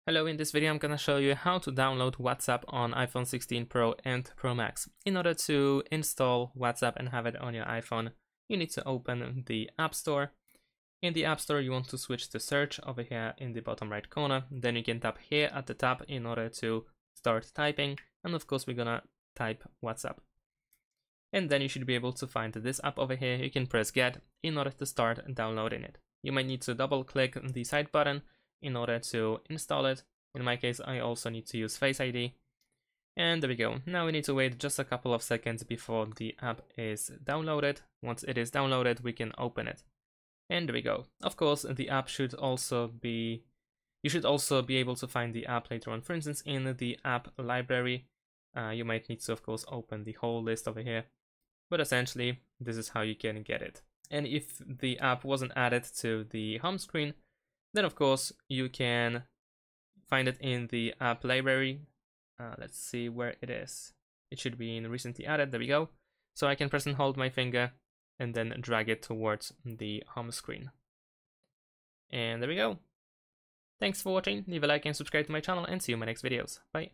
Hello, in this video I'm gonna show you how to download WhatsApp on iPhone 16 Pro and Pro Max. In order to install WhatsApp and have it on your iPhone, you need to open the App Store. In the App Store, you want to switch to search over here in the bottom right corner. Then you can tap here at the top in order to start typing. And of course, we're gonna type WhatsApp. And then you should be able to find this app over here. You can press get in order to start downloading it. You might need to double click the side button in order to install it. In my case, I also need to use Face ID. And there we go. Now we need to wait just a couple of seconds before the app is downloaded. Once it is downloaded, we can open it. And there we go. Of course, the app should also be... You should also be able to find the app later on. For instance, in the app library, you might need to, of course, open the whole list over here. But essentially, this is how you can get it. And if the app wasn't added to the home screen, then of course you can find it in the app library. Let's see where it is. It should be in recently added. There we go. So I can press and hold my finger and then drag it towards the home screen. And there we go. Thanks for watching. Leave a like and subscribe to my channel and see you in my next videos. Bye.